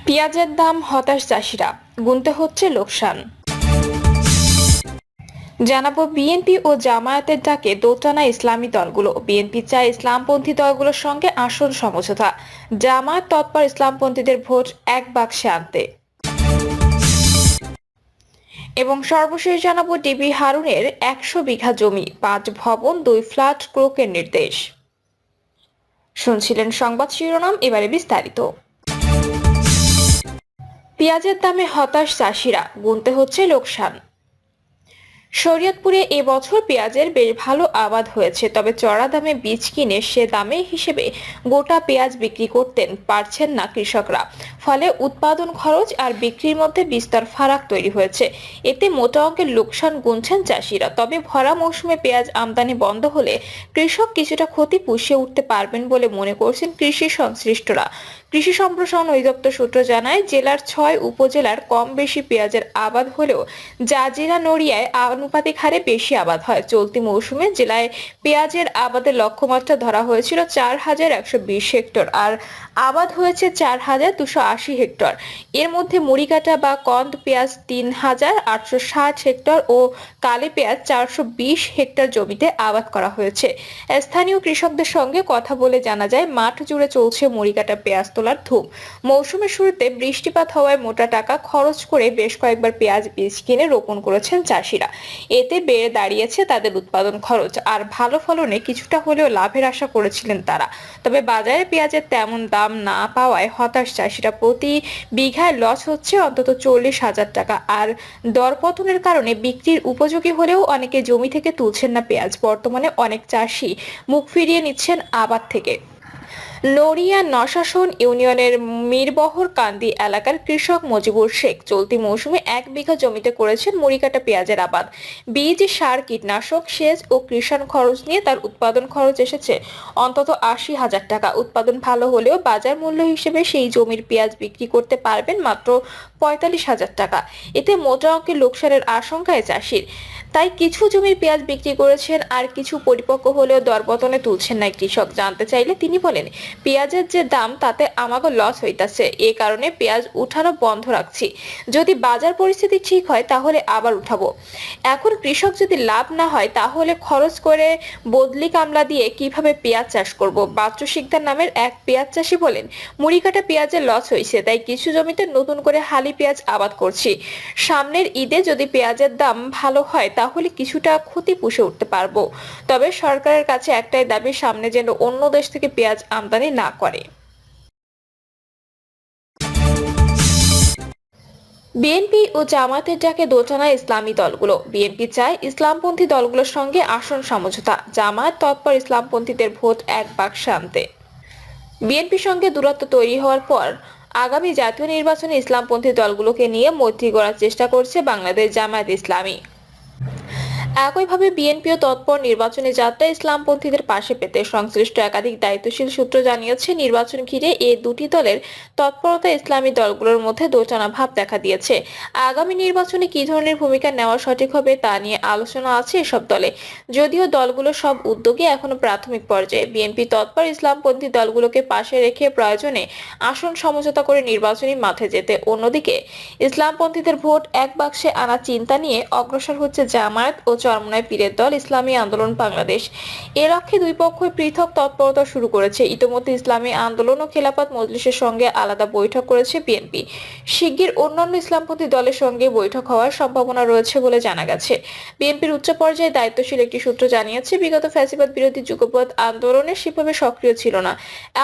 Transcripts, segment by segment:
পেঁয়াজের দাম হতাশ চাষিরা, গুনতে হচ্ছে লোকসান। জানাবো বিএনপি ও জামায়াতের ডাকে দোটানা ইসলামী দলগুলো। বিএনপি চায় ইসলামপন্থী দলগুলোর সঙ্গে আসল সমঝোতা, জামায়াত তৎপর ইসলামপন্থীদের ভোট এক বাক্সে আনতে। এবং সর্বশেষ জানাবো ডিবি হারুনের 100 বিঘা জমি, 5 ভবন, 2 ফ্ল্যাট ক্রোকের নির্দেশ। শুনছিলেন সংবাদ শিরোনাম, এবারে বিস্তারিত। পেঁয়াজের দামে হতাশ চাষিরা, গুনতে হচ্ছে লোকসান। শরীয়তপুরে এবছর পেঁয়াজের বেশ ভালো আবাদ হয়েছে, তবে চড়া দামে বীজ কিনে সে দামে হিসেবে গোটা পেঁয়াজ বিক্রি করতে পারছেন না কৃষকরা। ফলে উৎপাদন খরচ আর বিক্রির মধ্যে বিস্তর ফারাক তৈরি হয়েছে। এতে মোটা অঙ্কের লোকসান গুনছেন চাষিরা। তবে ভরা মৌসুমে পেঁয়াজ আমদানি বন্ধ হলে কৃষক কিছুটা ক্ষতি পুষিয়ে উঠতে পারবেন বলে মনে করছেন কৃষি সংশ্লিষ্টরা। কৃষি সম্প্রসারণ অধিদপ্তর সূত্র জানায়, জেলার 6 উপজেলার কম বেশি পেঁয়াজের আবাদ হলেও জাজিরা নড়িয়ায় আনুপাতিক হারে বেশি আবাদ হয়। চলতি মৌসুমে জেলায় পেঁয়াজের আবাদের লক্ষ্যমাত্রা ধরা হয়েছিল 4,120 হেক্টর, আর আবাদ হয়েছে 4,280 হেক্টর। এর মধ্যে মুড়িকাটা বা কন্দ পেঁয়াজ 3,860 হেক্টর ও কালি পেঁয়াজ 420 হেক্টর জমিতে আবাদ করা হয়েছে। স্থানীয় কৃষকদের সঙ্গে কথা বলে জানা যায়, মাঠ জুড়ে চলছে মুড়িকাটা পেঁয়াজ তোলার ধুম। মৌসুমের শুরুতে বৃষ্টিপাত হওয়ায় মোটা টাকা খরচ করে বেশ কয়েকবার পেঁয়াজ বীজ কিনে রোপণ করেছেন চাষিরা। এতে বেড়ে দাঁড়িয়েছে তাদের উৎপাদন খরচ, আর ভালো ফলনে কিছুটা হলেও লাভের আশা করেছিলেন তারা। তবে বাজারে পেঁয়াজের তেমন দাম না পাওয়ায় হতাশ চাষিরা। প্রতি বিঘায় লস হচ্ছে অন্তত 40,000 টাকা, আর দরপতনের কারণে বিক্রির উপযোগী হলেও অনেকে জমি থেকে তুলছেন না পেঁয়াজ। বর্তমানে অনেক চাষি মুখ ফিরিয়ে নিচ্ছেন আবাদ থেকে। নড়িয়া নশাসন ইউনিয়নের মিরবহর কান্দি এলাকার কৃষক মজিবুর শেখ চলতি মৌসুমে 1 বিঘা জমিতে করেছেন মুড়িকাটা পেঁয়াজের আবাদ। বীজ, সার, কীটনাশক, সেচ ও কৃষণ খরচ নিয়ে তার উৎপাদন খরচ এসেছে অন্তত 80,000 টাকা। উৎপাদন ভালো হলেও বাজার মূল্য হিসেবে সেই জমির পেঁয়াজ বিক্রি করতে পারবেন মাত্র 45,000 টাকা। এতে মোটা অঙ্কের লোকসানের আশঙ্কায় চাষির। তাই কিছু জমির পেঁয়াজ বিক্রি করেছেন, আর কিছু পরিপক্ক হলেও দরপতনে তুলছেন না কৃষক। জানতে চাইলে তিনি বলেন, পেঁয়াজের যে দাম তাতে আমাকে লস হইতাছে, এই কারণে পেঁয়াজ উঠানো বন্ধ রাখছি। যদি বাজার পরিস্থিতি ঠিক হয় তাহলে আবার উঠাবো। এখন কৃষক যদি লাভ না হয় তাহলে খরচ করে বদলি কামলা দিয়ে কিভাবে পেঁয়াজ চাষ করব। বাচ্চু শিকদার নামের এক পেঁয়াজ চাষি বলেন, মুড়িকাটা পেঁয়াজের লস হয়েছে, তাই কিছু জমিতে নতুন করে হালি পেঁয়াজ আবাদ করছি। সামনের ঈদে যদি পেঁয়াজের দাম ভালো হয় তাহলে কিছুটা ক্ষতি পুষে উঠতে পারবো। তবে সরকারের কাছে একটাই দাবি, সামনে যেন অন্য দেশ থেকে পেঁয়াজ আমদানি না করে। বিএনপি ও জামায়াতের ডাকে দোটানা ইসলামী দলগুলো। বিএনপি চায় ইসলামপন্থী দলগুলোর সঙ্গে আসন সমঝোতা, জামায়াত তৎপর ইসলামপন্থীদের ভোট এক বাক্সে আনতে। বিএনপির সঙ্গে দূরত্ব তৈরি হওয়ার পর আগামী জাতীয় নির্বাচনে ইসলামপন্থী দলগুলোকে নিয়ে মৈত্রী গড়ার চেষ্টা করছে বাংলাদেশ জামায়াত ইসলামী। একইভাবে বিএনপিও তৎপর নির্বাচনী যাত্রায় ইসলামপন্থীদের পাশে পেতে। সংশ্লিষ্ট একাধিক দায়িত্বশীল সূত্র জানিয়েছে, নির্বাচন ঘিরে এই দুটি দলের তৎপরতা ইসলামী দলগুলোর মধ্যে দোটানা ভাব দেখা দিয়েছে। আগামী নির্বাচনে কি ধরনের ভূমিকা নেওয়া সঠিক হবে তা নিয়ে আলোচনা আছে এসব দলে। যদিও দলগুলোর সব উদ্যোগে এখনো প্রাথমিক পর্যায়ে। বিএনপি তৎপর ইসলামপন্থী দলগুলোকে পাশে রেখে প্রয়োজনে আসন সমঝোতা করে নির্বাচনী মাঠে যেতে। অন্যদিকে ইসলামপন্থীদের ভোট এক বাক্সে আনা চিন্তা নিয়ে অগ্রসর হচ্ছে জামায়াত ও চরমনায় পীরের দল ইসলামী আন্দোলন বাংলাদেশ। এ লক্ষ্যে দুই পক্ষই পৃথক তৎপরতা শুরু করেছে। ইতোমধ্যে ইসলামী আন্দোলন ও খেলাফত মজলিসের সঙ্গে আলাদা বৈঠক করেছে বিএনপি। শিগগির অন্যান্য ইসলামপন্থী দলের সঙ্গে বৈঠক হওয়ার সম্ভাবনা রয়েছে বলে জানা গেছে। বিএনপির উচ্চ পর্যায়ে দায়িত্বশীল একটি সূত্র জানিয়েছে, বিগত ফ্যাসিবাদ বিরোধী যুগপৎ আন্দোলনে সেভাবে সক্রিয় ছিল না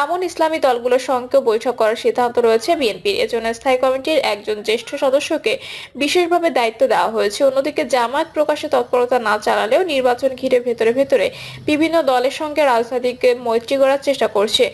এমন ইসলামী দলগুলোর সঙ্গেও বৈঠক করার সিদ্ধান্ত রয়েছে বিএনপির। এজন্য স্থায়ী কমিটির একজন জ্যেষ্ঠ সদস্যকে বিশেষভাবে দায়িত্ব দেওয়া হয়েছে। অন্যদিকে জামায়াত প্রকাশ্যে তৎপরতা না চালালেও নির্বাচন ঘিরে ভেতরে ভেতরে বিভিন্ন দলের সঙ্গে রাজনৈতিক মৈত্রী গড়ার চেষ্টা করছে।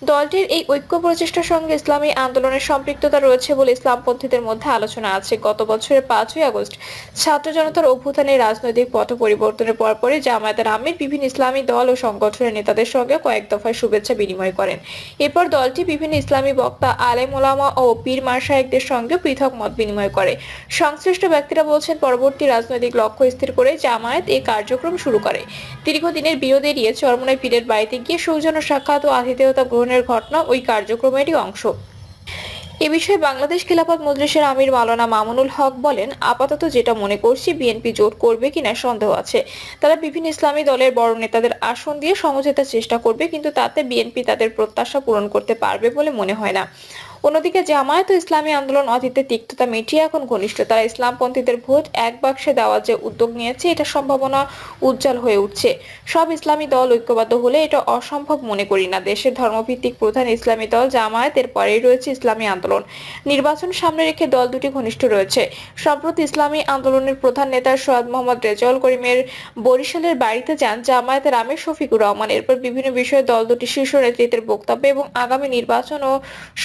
দলটির এই ঐক্য প্রচেষ্টার সঙ্গে ইসলামী আন্দোলনের সম্পৃক্ততা রয়েছে বলে ইসলামপন্থীদের মধ্যে আলোচনা আছে। গত বছরের 5ই আগস্ট ছাত্র জনতার অভ্যুত্থানে রাজনৈতিক পট পরিবর্তনের পরপরই জামায়াতের আমির বিভিন্ন ইসলামী দল ও সংগঠনের নেতাদের সঙ্গে কয়েক দফায় শুভেচ্ছা বিনিময় করেন। এরপর দলটি বিভিন্ন ইসলামী বক্তা, আলেম ওলামা ও পীর মাশায়েখদের সঙ্গে পৃথক মত বিনিময় করে। সংশ্লিষ্ট ব্যক্তিরা বলছেন, পরবর্তী রাজনৈতিক লক্ষ্য স্থির করে জামায়াত এই কার্যক্রম শুরু করে। দীর্ঘদিনের বিরোধ এড়িয়ে চরমনায় পীরের বাড়িতে গিয়ে সৌজন্য সাক্ষাৎ ও আতিথেয়তা গ্রহণের ঘটনা ওই কার্যক্রমেরই অংশ। এ বিষয়ে বাংলাদেশ খেলাফত মজলিসের আমির মাওলানা মামুনুল হক বলেন, আপাতত যেটা মনে করছি বিএনপি জোট করবে কিনা সন্দেহ আছে। তারা বিভিন্ন ইসলামী দলের বড় নেতাদের আসন দিয়ে সমঝোতার চেষ্টা করবে, কিন্তু তাতে বিএনপি তাদের প্রত্যাশা পূরণ করতে পারবে বলে মনে হয় না। অন্যদিকে জামায়াত ও ইসলামী আন্দোলন অতীতে তিক্ততা মিটিয়ে এখন ঘনিষ্ঠ। তারা ইসলামপন্থীদের ভোট এক বাক্সে দেওয়ার যে উদ্যোগ নিয়েছে, এটা সম্ভাবনা উজ্জ্বল হয়ে উঠছে। সব ইসলামী দল ঐক্যবদ্ধ হলে এটা অসম্ভব মনে করি না। দেশের ধর্মভিত্তিক প্রধান ইসলামী দল জামায়াত, এর পরেই রয়েছে ইসলামী আন্দোলন। নির্বাচন সামনে রেখে দল দুটি ঘনিষ্ঠ রয়েছে। সম্প্রতি ইসলামী আন্দোলনের প্রধান নেতা সৈয়দ মোহাম্মদ রেজাউল করিমের বরিশালের বাড়িতে যান জামায়াতের আমির শফিকুর রহমান। এরপর বিভিন্ন বিষয়ে দল দুটি শীর্ষ নেতৃত্বের বক্তব্য এবং আগামী নির্বাচন ও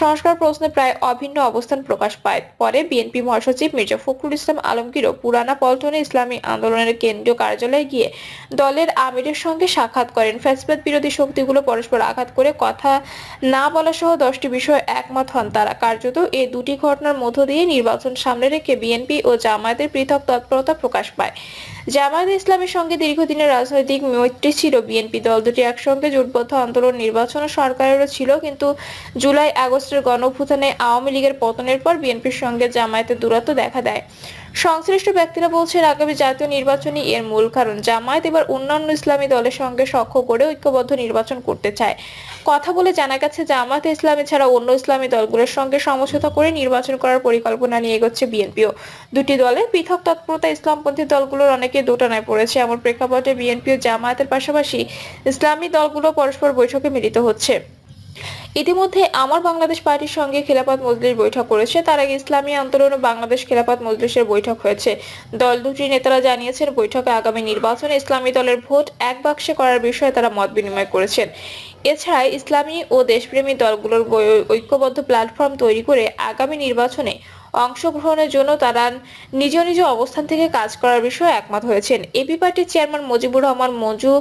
সংস্কার প্রশ্নে প্রায় অভিন্ন অবস্থান প্রকাশ পায়। পরে বিএনপি মহাসচিব মির্জা ফখরুল ইসলাম আলমগীরও পুরানা পল্টনে ইসলামী আন্দোলনের কেন্দ্রীয় কার্যালয়ে গিয়ে দলের আমিরের সঙ্গে সাক্ষাৎ করেন। ফ্যাসিবাদ বিরোধী শক্তিগুলো পরস্পর আঘাত করে কথা না বলা সহ 10টি বিষয়ে একমত হন তারা। কার্যত এই দুটি ঘটনার মধ্য দিয়ে নির্বাচন সামনে রেখে বিএনপি ও জামায়াতের পৃথক তৎপরতা প্রকাশ পায়। জামায়াতে ইসলামের সঙ্গে দীর্ঘদিনের রাজনৈতিক মৈত্রী ছিল। বিএনপি দল দুটি একসঙ্গে জোটবদ্ধ আন্দোলন, নির্বাচন ও সরকারেরও ছিল, কিন্তু জুলাই আগস্টের গণঅভ্যুত্থানে আওয়ামী লীগের পতনের পর বিএনপির সঙ্গে জামায়াতের দূরত্ব দেখা দেয়। সংশ্লিষ্ট ব্যক্তিরা বলছেন, আগামী জাতীয় নির্বাচনই এর মূল কারণ। জামায়াত এবার অন্যান্য ইসলামী দলের সঙ্গে সখ্য করে ঐক্যবদ্ধ নির্বাচন করতে চায়। কথা বলে জানা গেছে, জামায়াতে ইসলামী ছাড়া অন্য ইসলামী দলগুলোর সঙ্গে সমঝোতা করে নির্বাচন করার পরিকল্পনা নিয়ে এগোচ্ছে বিএনপিও। দুটি দলের পৃথক তৎপরতা ইসলামপন্থী দলগুলোর অনেকে দোটানায় পড়েছে। এমন প্রেক্ষাপটে বিএনপি ও জামায়াতের পাশাপাশি ইসলামী দলগুলো পরস্পর বৈঠকে মিলিত হচ্ছে। ইতিমধ্যে আমার বাংলাদেশ পার্টির সঙ্গে খেলাফত মজলিস বৈঠক করেছে। তার আগে ইসলামী আন্দোলন ও বাংলাদেশ খেলাফত মজলিসের বৈঠক হয়েছে। দল দুটির নেতারা জানিয়েছেন, বৈঠকে আগামী নির্বাচনে ইসলামী দলের ভোট এক বাক্সে করার বিষয়ে তারা মত বিনিময় করেছেন। এছাড়া ইসলামী ও দেশপ্রেমী দলগুলোর ঐক্যবদ্ধ প্ল্যাটফর্ম তৈরি করে আগামী নির্বাচনে অংশগ্রহণের জন্য তারা নিজ নিজ অবস্থান থেকে কাজ করার বিষয়ে একমত হয়েছেন। এবি পার্টির চেয়ারম্যান মুজিবুর রহমান মঞ্জু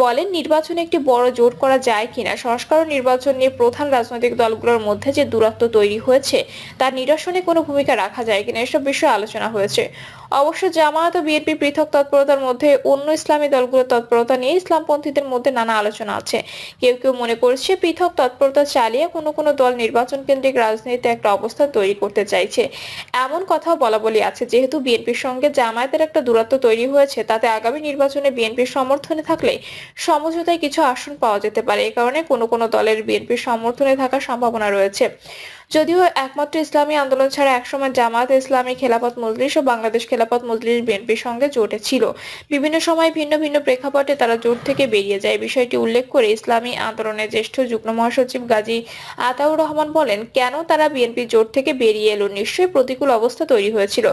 বলেন, নির্বাচনে একটি বড় জোট করা যায় কিনা, সংস্কার ও নির্বাচন নিয়ে প্রধান রাজনৈতিক দলগুলোর মধ্যে যে দূরত্ব তৈরি হয়েছে তার নিরসনে কোনো ভূমিকা রাখা যায় কিনা, এসব বিষয়ে আলোচনা হয়েছে। অবশ্য জামায়াত ও বিএনপি পৃথক তৎপরতার মধ্যে অন্য ইসলামী দলগুলোর তৎপরতা নিয়ে ইসলামপন্থীদের মধ্যে নানা আলোচনা আছে। কেউ কেউ মনে করছে, পৃথক তৎপরতা চালিয়ে কোনো দল নির্বাচন কেন্দ্রিক রাজনীতিতে একটা অবস্থা তৈরি করতে চাইছে। এমন কথাও বলা বলি আছে। যেহেতু বিএনপির সঙ্গে জামায়াতের একটা দূরত্ব তৈরি হয়েছে, তাতে আগামী নির্বাচনে বিএনপির সমর্থনে থাকলে সমঝোতায় কিছু আসন পাওয়া যেতে পারে। এ কারণে কোনো দলের বিএনপির সমর্থনে থাকার সম্ভাবনা রয়েছে। যদিও একমাত্র ইসলামী আন্দোলন ছাড়া একসময় জামায়াত ইসলামী, খেলাফত মজলিস ও বাংলাদেশ খেলাফত মজলিস বিএনপির সঙ্গে জোটে ছিল। বিভিন্ন সময় ভিন্ন ভিন্ন প্রেক্ষাপটে তারা জোট থেকে বেরিয়ে যায়। বিষয়টি উল্লেখ করে ইসলামী আন্দোলনের জ্যেষ্ঠ যুগ্ম মহাসচিব গাজী আতাউর রহমান বলেন, কেন তারা বিএনপি জোট থেকে বেরিয়ে এলো? নিশ্চয়ই প্রতিকূল অবস্থা তৈরি হয়েছিল।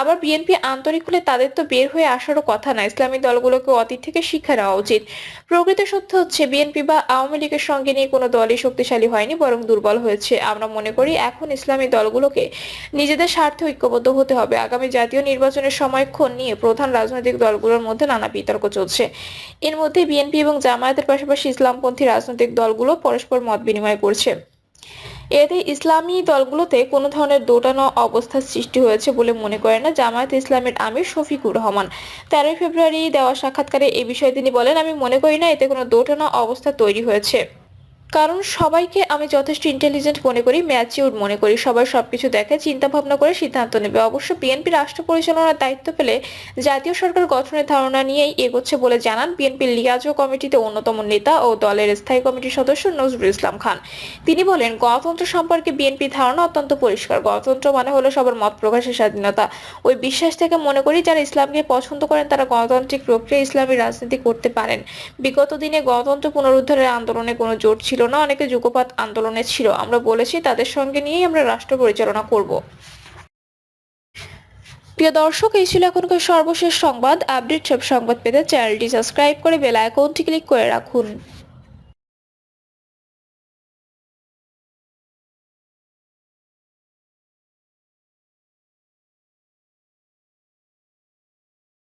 আবার বিএনপি আন্তরিক হলে তাদের তো বের হয়ে আসারও কথা না। ইসলামী দলগুলোকে অতীত থেকে শিক্ষা নেওয়া উচিত। প্রকৃত সত্য হচ্ছে, বিএনপি বা আওয়ামী লীগের সঙ্গে নিয়ে কোনো দলই শক্তিশালী হয়নি, বরং দুর্বল হয়েছে। আমরা মনে করি এখন ইসলামী দলগুলোকে নিজেদের স্বার্থে ঐক্যবদ্ধ হতে হবে। আগামী জাতীয় নির্বাচনের সময়ক্ষণ নিয়ে প্রধান রাজনৈতিক দলগুলোর মধ্যে নানা বিতর্ক চলছে। এর মধ্যে বিএনপি এবং জামায়াতের পাশাপাশি ইসলামপন্থী রাজনৈতিক দলগুলো পরস্পর মত বিনিময় করছে। এতে ইসলামী দলগুলোতে কোনো ধরনের দোটানো অবস্থার সৃষ্টি হয়েছে বলে মনে করেন না জামায়াত ইসলামের আমির শফিকুর রহমান। 13 ফেব্রুয়ারি দেওয়া সাক্ষাৎকারে এ বিষয়ে তিনি বলেন, আমি মনে করি না এতে কোনো দোটানো অবস্থা তৈরি হয়েছে। কারণ সবাইকে আমি যথেষ্ট ইন্টেলিজেন্ট মনে করি, ম্যাচিউর মনে করি। সবাই সবকিছু দেখে চিন্তা ভাবনা করে সিদ্ধান্ত নেবে। অবশ্য বিএনপি রাষ্ট্র পরিচালনার দায়িত্ব পেলে জাতীয় সরকার গঠনের ধারণা নিয়েই এগোচ্ছে বলে জানান বিএনপির লিয়াজো কমিটিতে অন্যতম নেতা ও দলের স্থায়ী কমিটির সদস্য নজরুল ইসলাম খান। তিনি বলেন, গণতন্ত্র সম্পর্কে বিএনপির ধারণা অত্যন্ত পরিষ্কার। গণতন্ত্র মানে হলো সবার মত প্রকাশের স্বাধীনতা। ওই বিশ্বাস থেকে মনে করি যারা ইসলামকে পছন্দ করেন তারা গণতান্ত্রিক প্রক্রিয়ায় ইসলামী রাজনীতি করতে পারেন। বিগত দিনে গণতন্ত্র পুনরুদ্ধারের আন্দোলনে কোনো জোট ছিল না, অনেকে যুগপৎ আন্দোলনে ছিল। আমরা বলেছি তাদের সঙ্গে নিয়েই আমরা রাষ্ট্র পরিচালনা করব। প্রিয় দর্শক, এই ছিল এখনকার সর্বশেষ সংবাদ। আপডেট সব সংবাদ পেতে চ্যানেলটি সাবস্ক্রাইব করে বেল আইকনটি ক্লিক করে রাখুন।